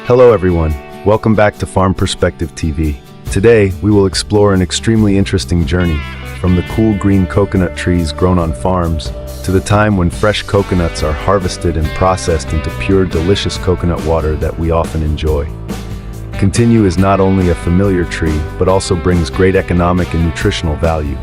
Hello everyone, welcome back to Farm Perspective TV. Today, we will explore an extremely interesting journey, from the cool green coconut trees grown on farms, to the time when fresh coconuts are harvested and processed into pure, delicious coconut water that we often enjoy. Continue is not only a familiar tree, but also brings great economic and nutritional value.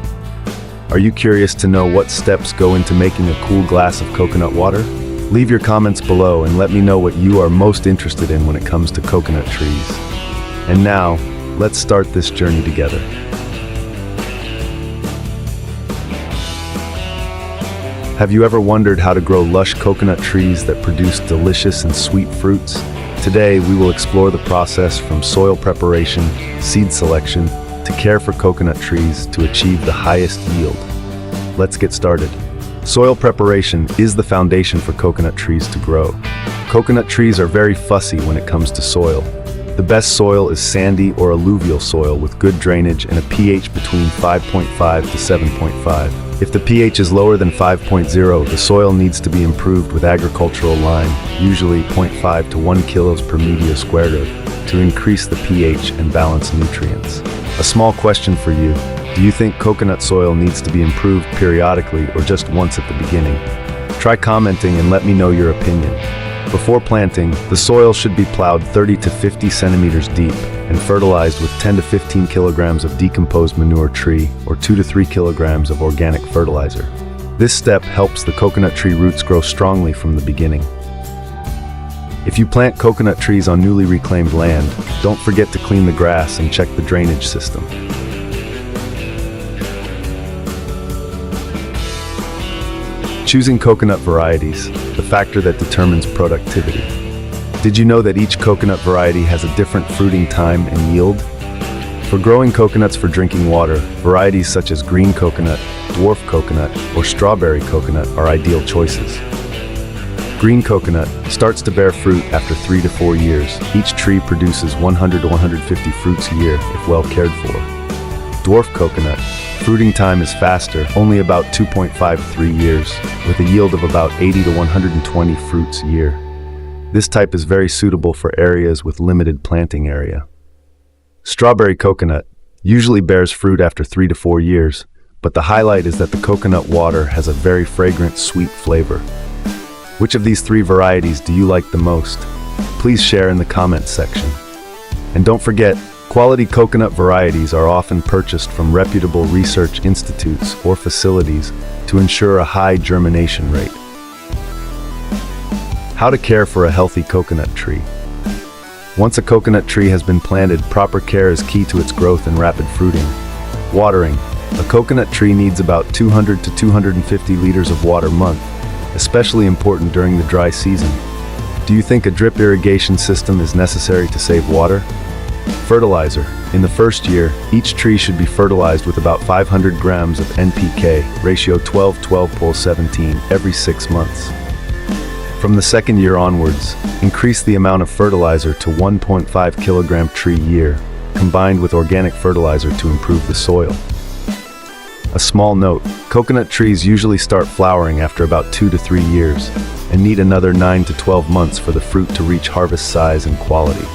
Are you curious to know what steps go into making a cool glass of coconut water? Leave your comments below and let me know what you are most interested in when it comes to coconut trees. And now, let's start this journey together. Have you ever wondered how to grow lush coconut trees that produce delicious and sweet fruits? Today, we will explore the process from soil preparation, seed selection, to care for coconut trees to achieve the highest yield. Let's get started. Soil preparation is the foundation for coconut trees to grow. Coconut trees are very fussy when it comes to soil. The best soil is sandy or alluvial soil with good drainage and a pH between 5.5 to 7.5. If the pH is lower than 5.0, the soil needs to be improved with agricultural lime, usually 0.5 to 1 kilos per media squared, to increase the pH and balance nutrients. A small question for you. Do you think coconut soil needs to be improved periodically or just once at the beginning? Try commenting and let me know your opinion. Before planting, the soil should be plowed 30 to 50 centimeters deep and fertilized with 10 to 15 kilograms of decomposed manure tree or 2 to 3 kilograms of organic fertilizer. This step helps the coconut tree roots grow strongly from the beginning. If you plant coconut trees on newly reclaimed land, don't forget to clean the grass and check the drainage system. Choosing coconut varieties, the factor that determines productivity. Did you know that each coconut variety has a different fruiting time and yield? For growing coconuts for drinking water, varieties such as green coconut, dwarf coconut, or strawberry coconut are ideal choices. Green coconut starts to bear fruit after 3 to 4 years. Each tree produces 100 to 150 fruits a year if well cared for. Dwarf coconut, fruiting time is faster, only about 2.53 years, with a yield of about 80 to 120 fruits a year. This type is very suitable for areas with limited planting area. Strawberry coconut usually bears fruit after 3 to 4 years, but the highlight is that the coconut water has a very fragrant, sweet flavor. Which of these 3 varieties do you like the most? Please share in the comments section. And don't forget, quality coconut varieties are often purchased from reputable research institutes or facilities to ensure a high germination rate. How to care for a healthy coconut tree. Once a coconut tree has been planted, proper care is key to its growth and rapid fruiting. Watering. A coconut tree needs about 200 to 250 liters of water a month, especially important during the dry season. Do you think a drip irrigation system is necessary to save water? Fertilizer. In the first year, each tree should be fertilized with about 500 grams of NPK, ratio 12-12-17, every 6 months. From the second year onwards, increase the amount of fertilizer to 1.5 kilogram tree year, combined with organic fertilizer to improve the soil. A small note, coconut trees usually start flowering after about 2 to 3 years, and need another 9 to 12 months for the fruit to reach harvest size and quality.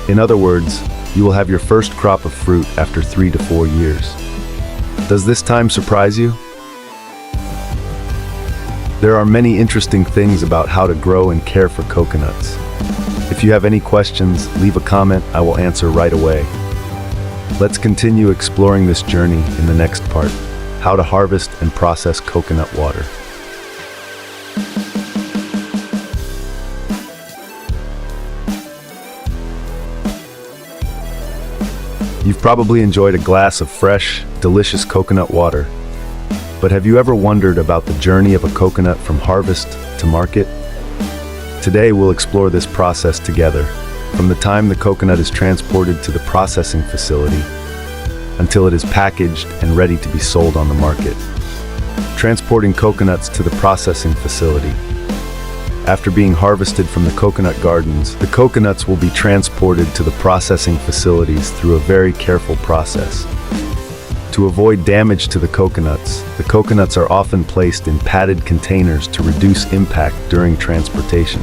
In other words, you will have your first crop of fruit after 3 to 4 years. Does this time surprise you? There are many interesting things about how to grow and care for coconuts. If you have any questions, leave a comment, I will answer right away. Let's continue exploring this journey in the next part, how to harvest and process coconut water. You've probably enjoyed a glass of fresh, delicious coconut water. But have you ever wondered about the journey of a coconut from harvest to market? Today we'll explore this process together, from the time the coconut is transported to the processing facility until it is packaged and ready to be sold on the market. Transporting coconuts to the processing facility. After being harvested from the coconut gardens, the coconuts will be transported to the processing facilities through a very careful process. To avoid damage to the coconuts are often placed in padded containers to reduce impact during transportation.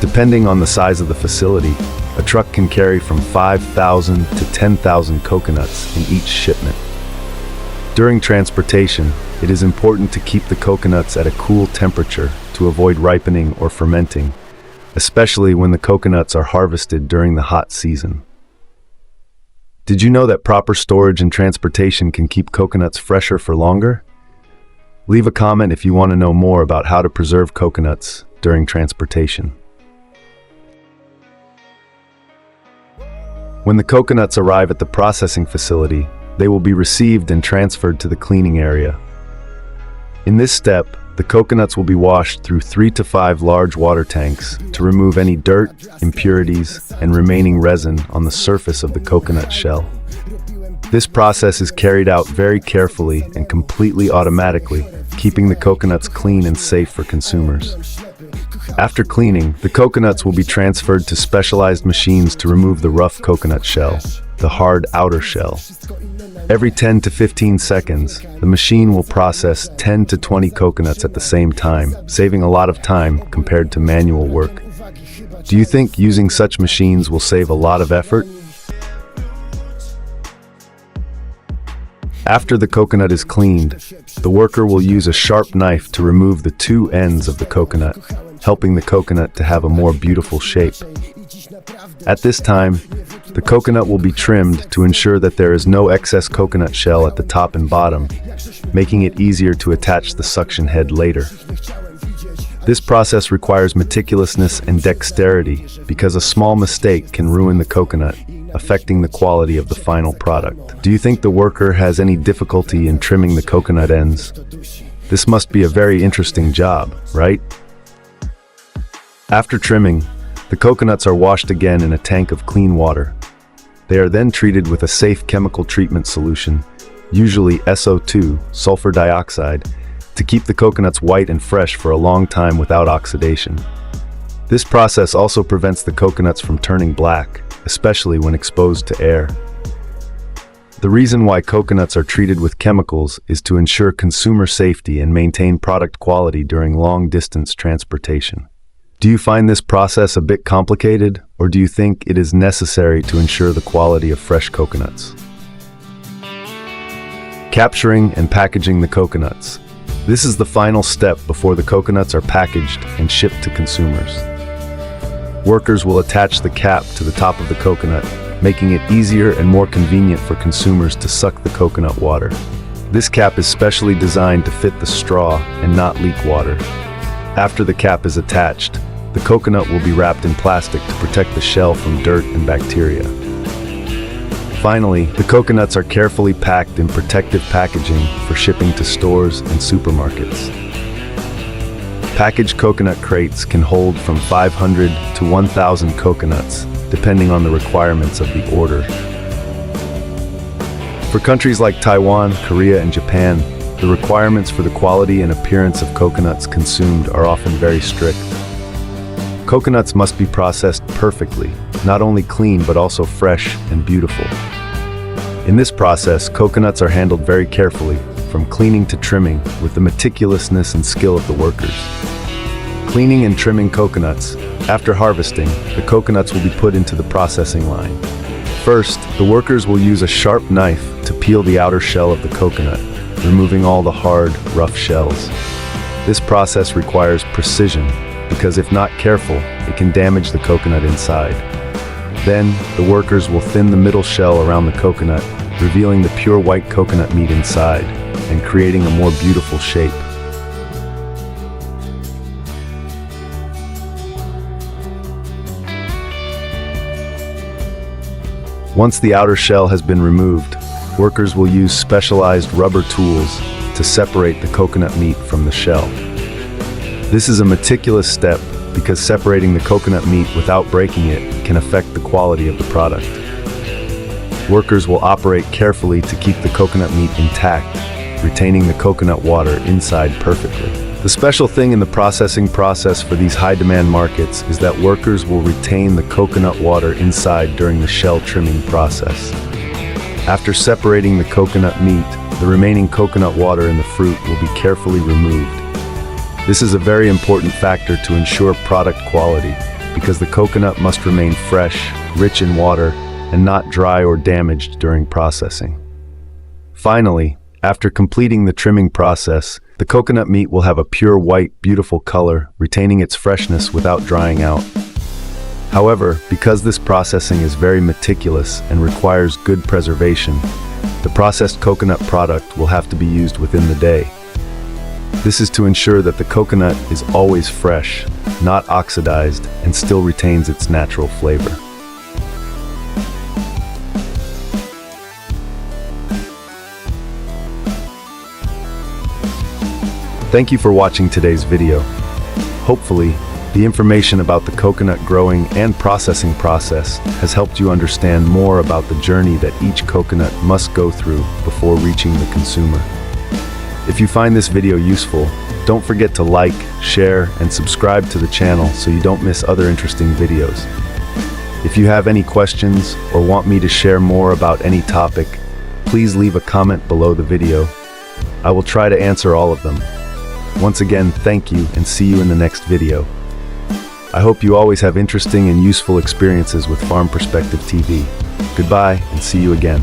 Depending on the size of the facility, a truck can carry from 5,000 to 10,000 coconuts in each shipment. During transportation, it is important to keep the coconuts at a cool temperature to avoid ripening or fermenting, especially when the coconuts are harvested during the hot season. Did you know that proper storage and transportation can keep coconuts fresher for longer? Leave a comment if you want to know more about how to preserve coconuts during transportation. When the coconuts arrive at the processing facility, they will be received and transferred to the cleaning area. In this step, the coconuts will be washed through 3 to 5 large water tanks to remove any dirt, impurities, and remaining resin on the surface of the coconut shell. This process is carried out very carefully and completely automatically, keeping the coconuts clean and safe for consumers. After cleaning, the coconuts will be transferred to specialized machines to remove the rough coconut shell, the hard outer shell. Every 10 to 15 seconds, the machine will process 10 to 20 coconuts at the same time, saving a lot of time compared to manual work. Do you think using such machines will save a lot of effort? After the coconut is cleaned, the worker will use a sharp knife to remove the 2 ends of the coconut, helping the coconut to have a more beautiful shape. At this time, the coconut will be trimmed to ensure that there is no excess coconut shell at the top and bottom, making it easier to attach the suction head later. This process requires meticulousness and dexterity because a small mistake can ruin the coconut, affecting the quality of the final product. Do you think the worker has any difficulty in trimming the coconut ends? This must be a very interesting job, right? After trimming, the coconuts are washed again in a tank of clean water. They are then treated with a safe chemical treatment solution, usually SO2, sulfur dioxide, to keep the coconuts white and fresh for a long time without oxidation. This process also prevents the coconuts from turning black, especially when exposed to air. The reason why coconuts are treated with chemicals is to ensure consumer safety and maintain product quality during long-distance transportation. Do you find this process a bit complicated, or do you think it is necessary to ensure the quality of fresh coconuts? Capturing and packaging the coconuts. This is the final step before the coconuts are packaged and shipped to consumers. Workers will attach the cap to the top of the coconut, making it easier and more convenient for consumers to suck the coconut water. This cap is specially designed to fit the straw and not leak water. After the cap is attached, the coconut will be wrapped in plastic to protect the shell from dirt and bacteria. Finally, the coconuts are carefully packed in protective packaging for shipping to stores and supermarkets. Packaged coconut crates can hold from 500 to 1,000 coconuts, depending on the requirements of the order. For countries like Taiwan, Korea, and Japan, the requirements for the quality and appearance of coconuts consumed are often very strict. Coconuts must be processed perfectly, not only clean but also fresh and beautiful. In this process, coconuts are handled very carefully, from cleaning to trimming, with the meticulousness and skill of the workers. Cleaning and trimming coconuts. After harvesting, the coconuts will be put into the processing line. First, the workers will use a sharp knife to peel the outer shell of the coconut, removing all the hard, rough shells. This process requires precision, because if not careful, it can damage the coconut inside. Then, the workers will thin the middle shell around the coconut, revealing the pure white coconut meat inside, and creating a more beautiful shape. Once the outer shell has been removed, workers will use specialized rubber tools to separate the coconut meat from the shell. This is a meticulous step because separating the coconut meat without breaking it can affect the quality of the product. Workers will operate carefully to keep the coconut meat intact, retaining the coconut water inside perfectly. The special thing in the processing process for these high-demand markets is that workers will retain the coconut water inside during the shell trimming process. After separating the coconut meat, the remaining coconut water in the fruit will be carefully removed. This is a very important factor to ensure product quality, because the coconut must remain fresh, rich in water, and not dry or damaged during processing. Finally, after completing the trimming process, the coconut meat will have a pure white, beautiful color, retaining its freshness without drying out. However, because this processing is very meticulous and requires good preservation, the processed coconut product will have to be used within the day. This is to ensure that the coconut is always fresh, not oxidized, and still retains its natural flavor. Thank you for watching today's video. Hopefully, the information about the coconut growing and processing process has helped you understand more about the journey that each coconut must go through before reaching the consumer. If you find this video useful, don't forget to like, share, and subscribe to the channel so you don't miss other interesting videos. If you have any questions or want me to share more about any topic, please leave a comment below the video. I will try to answer all of them. Once again, thank you and see you in the next video. I hope you always have interesting and useful experiences with Farm Perspective TV. Goodbye and see you again.